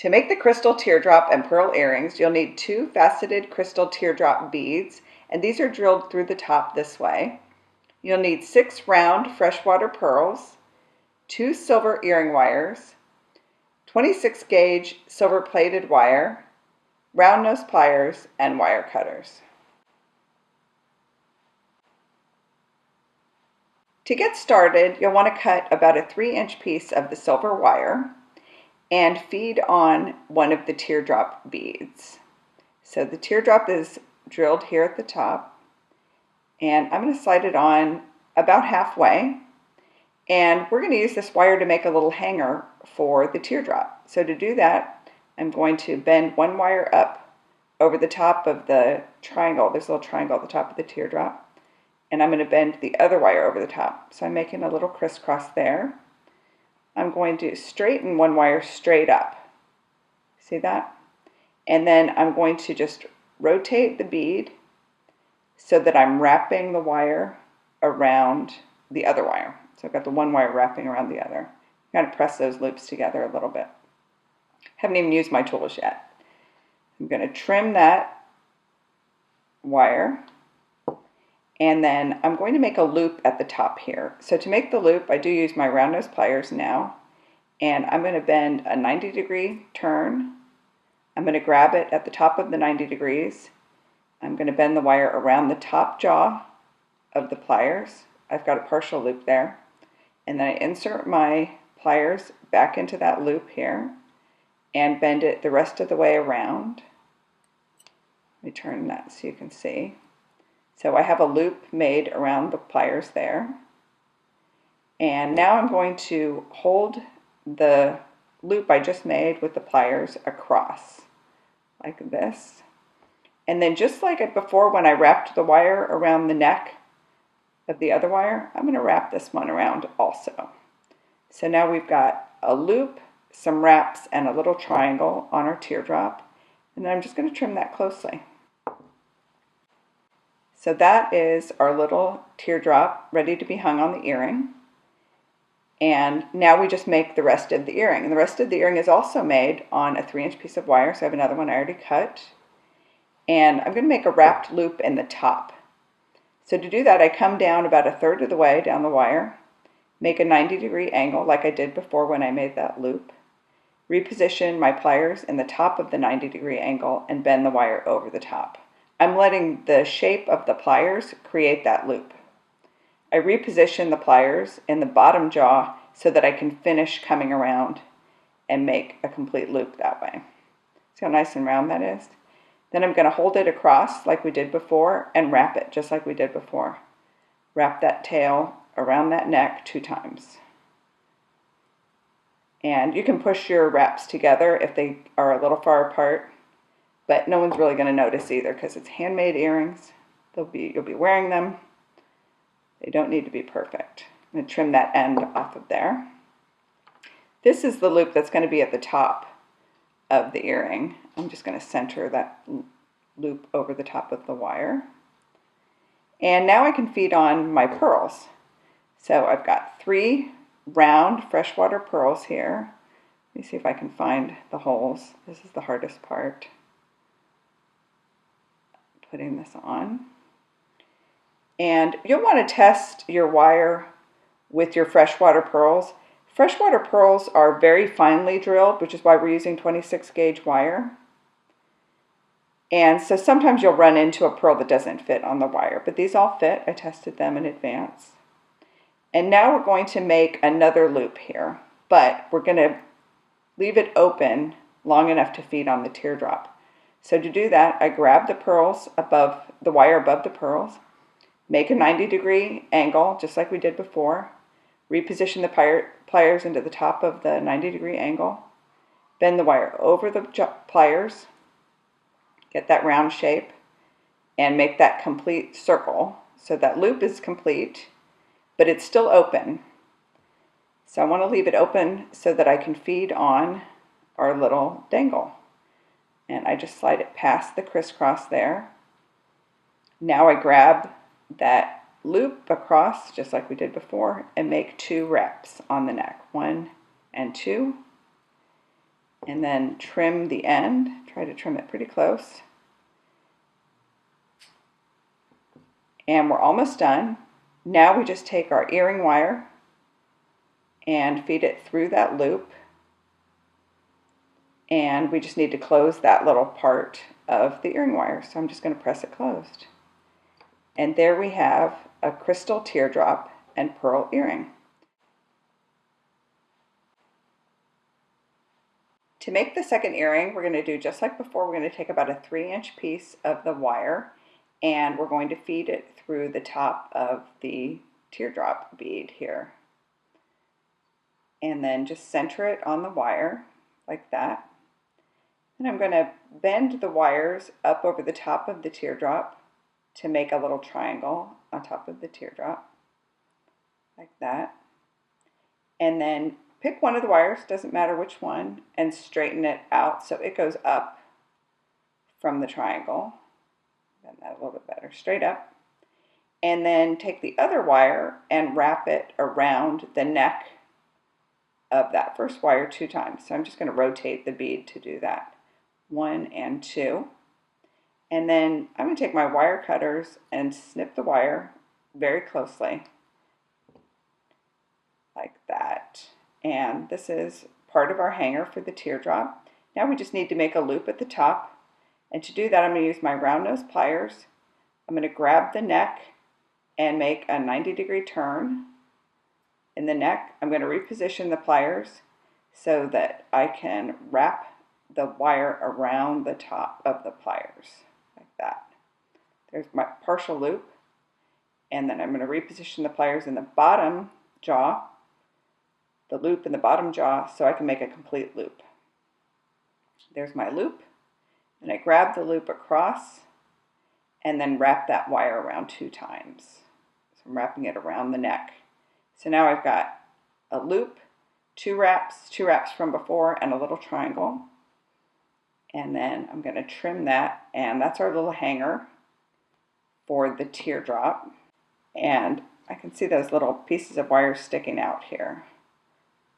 To make the crystal teardrop and pearl earrings, you'll need 2 faceted crystal teardrop beads, and these are drilled through the top this way. You'll need 6 round freshwater pearls, 2 silver earring wires, 26 gauge silver plated wire, round nose pliers, and wire cutters. To get started, you'll want to cut about a 3-inch piece of the silver wire and feed on one of the teardrop beads. So the teardrop is drilled here at the top, and I'm going to slide it on about halfway, and we're going to use this wire to make a little hanger for the teardrop. So to do that, I'm going to bend one wire up over the top of the triangle. There's a little triangle at the top of the teardrop, and I'm going to bend the other wire over the top. So I'm making a little crisscross there. I'm going to straighten one wire straight up. See that? And then I'm going to just rotate the bead so that I'm wrapping the wire around the other wire. So I've got the one wire wrapping around the other. Kind of press those loops together a little bit. Haven't even used my tools yet. I'm going to trim that wire, and then I'm going to make a loop at the top here. So to make the loop, I do use my round nose pliers now, and I'm going to bend a 90-degree turn. I'm going to grab it at the top of the 90 degrees. I'm going to bend the wire around the top jaw of the pliers. I've got a partial loop there. And then I insert my pliers back into that loop here and bend it the rest of the way around. Let me turn that so you can see. So I have a loop made around the pliers there. And now I'm going to hold the loop I just made with the pliers across, like this. And then just like before when I wrapped the wire around the neck of the other wire, I'm going to wrap this one around also. So now we've got a loop, some wraps, and a little triangle on our teardrop. And then I'm just going to trim that closely. So that is our little teardrop ready to be hung on the earring. And now we just make the rest of the earring. And the rest of the earring is also made on a 3-inch piece of wire. So I have another one I already cut. And I'm going to make a wrapped loop in the top. So to do that, I come down about 1/3 of the way down the wire, make a 90-degree angle like I did before when I made that loop, reposition my pliers in the top of the 90-degree angle, and bend the wire over the top. I'm letting the shape of the pliers create that loop. I reposition the pliers in the bottom jaw so that I can finish coming around and make a complete loop that way. See how nice and round that is? Then I'm going to hold it across like we did before and wrap it just like we did before. Wrap that tail around that neck 2 times. And you can push your wraps together if they are a little far apart, but no one's really going to notice either because it's handmade earrings. You'll be wearing them. They don't need to be perfect. I'm going to trim that end off of there. This is the loop that's going to be at the top of the earring. I'm just going to center that loop over the top of the wire. And now I can feed on my pearls. So I've got 3 round freshwater pearls here. Let me see if I can find the holes. This is the hardest part. Putting this on. And you'll want to test your wire with your freshwater pearls. Freshwater pearls are very finely drilled, which is why we're using 26 gauge wire. And so sometimes you'll run into a pearl that doesn't fit on the wire, but these all fit. I tested them in advance. And now we're going to make another loop here, but we're going to leave it open long enough to feed on the teardrop. So to do that, I grab the pearls above the wire above the pearls, make a 90-degree angle just like we did before, reposition the pliers into the top of the 90-degree angle, bend the wire over the pliers, get that round shape, and make that complete circle. So that loop is complete, but it's still open. So I want to leave it open so that I can feed on our little dangle. And I just slide it past the crisscross there. Now I grab that loop across just like we did before and make 2 wraps on the neck, 1 and 2. and then trim the end. Try to trim it pretty close. And we're almost done. Now we just take our earring wire and feed it through that loop. And we just need to close that little part of the earring wire. So I'm just going to press it closed. And there we have a crystal teardrop and pearl earring. To make the second earring, we're going to do just like before. We're going to take about a 3-inch piece of the wire and we're going to feed it through the top of the teardrop bead here. And then just center it on the wire like that. And I'm going to bend the wires up over the top of the teardrop to make a little triangle on top of the teardrop like that. And then pick one of the wires, doesn't matter which one, and straighten it out so it goes up from the triangle. Bend that a little bit better, straight up. And then take the other wire and wrap it around the neck of that first wire 2 times. So I'm just going to rotate the bead to do that. 1 and 2. And then I'm going to take my wire cutters and snip the wire very closely like that. And this is part of our hanger for the teardrop. Now we just need to make a loop at the top. And to do that, I'm going to use my round nose pliers. I'm going to grab the neck and make a 90-degree turn in the neck. I'm going to reposition the pliers so that I can wrap the wire around the top of the pliers like that. There's my partial loop. And then I'm going to reposition the pliers in the bottom jaw, the loop in the bottom jaw, so I can make a complete loop. There's my loop, and I grab the loop across and then wrap that wire around 2 times. So I'm wrapping it around the neck. So now I've got a loop, 2 wraps from before, and a little triangle. And then I'm going to trim that, and that's our little hanger for the teardrop. And I can see those little pieces of wire sticking out here.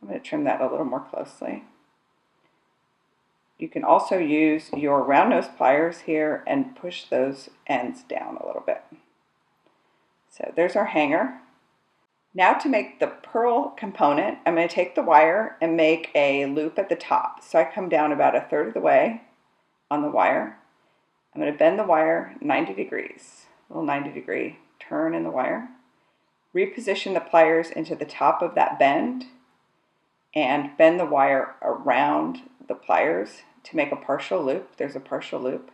I'm going to trim that a little more closely. You can also use your round nose pliers here and push those ends down a little bit. So there's our hanger. Now to make the pearl component, I'm going to take the wire and make a loop at the top. So I come down about 1/3 of the way on the wire. I'm going to bend the wire 90 degrees, a little 90-degree turn in the wire. Reposition the pliers into the top of that bend and bend the wire around the pliers to make a partial loop. There's a partial loop.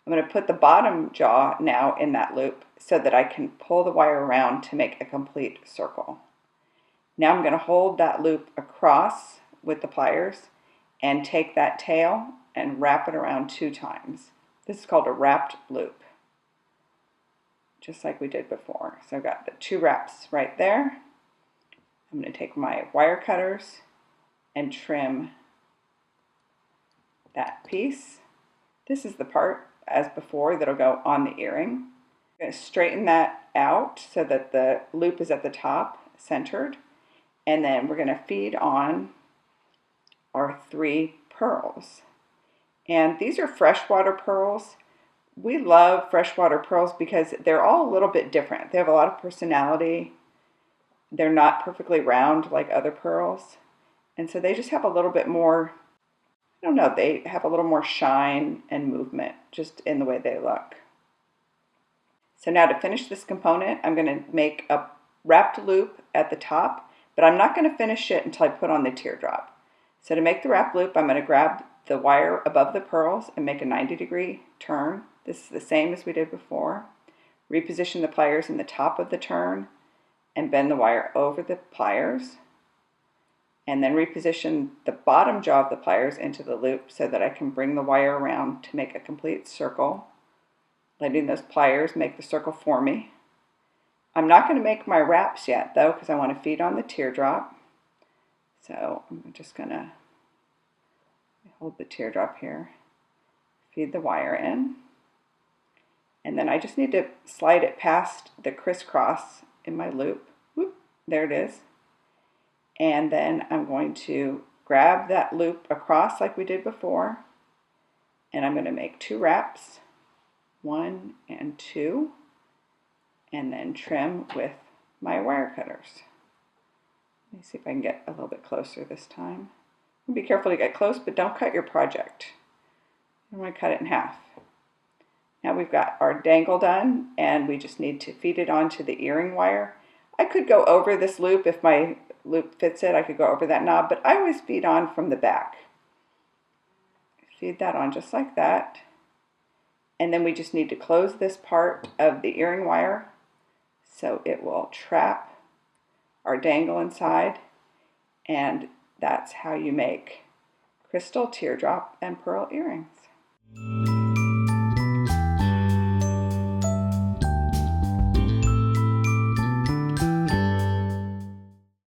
I'm going to put the bottom jaw now in that loop so that I can pull the wire around to make a complete circle. Now I'm going to hold that loop across with the pliers and take that tail and wrap it around 2 times. This is called a wrapped loop, just like we did before. So I've got the 2 wraps right there. I'm going to take my wire cutters and trim that piece. This is the part, as before, that'll go on the earring. I'm going to straighten that out so that the loop is at the top, centered. And then we're going to feed on our 3 pearls. And these are freshwater pearls. We love freshwater pearls because they're all a little bit different. They have a lot of personality. They're not perfectly round like other pearls. And so they just have a little bit more, I don't know, they have a little more shine and movement just in the way they look. So now to finish this component, I'm going to make a wrapped loop at the top, but I'm not going to finish it until I put on the teardrop. So to make the wrap loop, I'm going to grab the wire above the pearls and make a 90-degree turn. This is the same as we did before. Reposition the pliers in the top of the turn and bend the wire over the pliers. And then reposition the bottom jaw of the pliers into the loop so that I can bring the wire around to make a complete circle, letting those pliers make the circle for me. I'm not going to make my wraps yet though because I want to feed on the teardrop. So I'm just going to hold the teardrop here, feed the wire in, and then I just need to slide it past the crisscross in my loop. Whoop, there it is. And then I'm going to grab that loop across like we did before, and I'm going to make 2 wraps, 1 and 2, and then trim with my wire cutters. Let me see if I can get a little bit closer this time. Be careful to get close, but don't cut your project. I'm going to cut it in half. Now we've got our dangle done, and we just need to feed it onto the earring wire. I could go over this loop if my loop fits it. I could go over that knob, but I always feed on from the back. Feed that on just like that. And then we just need to close this part of the earring wire so it will trap our dangle inside, and that's how you make crystal, teardrop, and pearl earrings.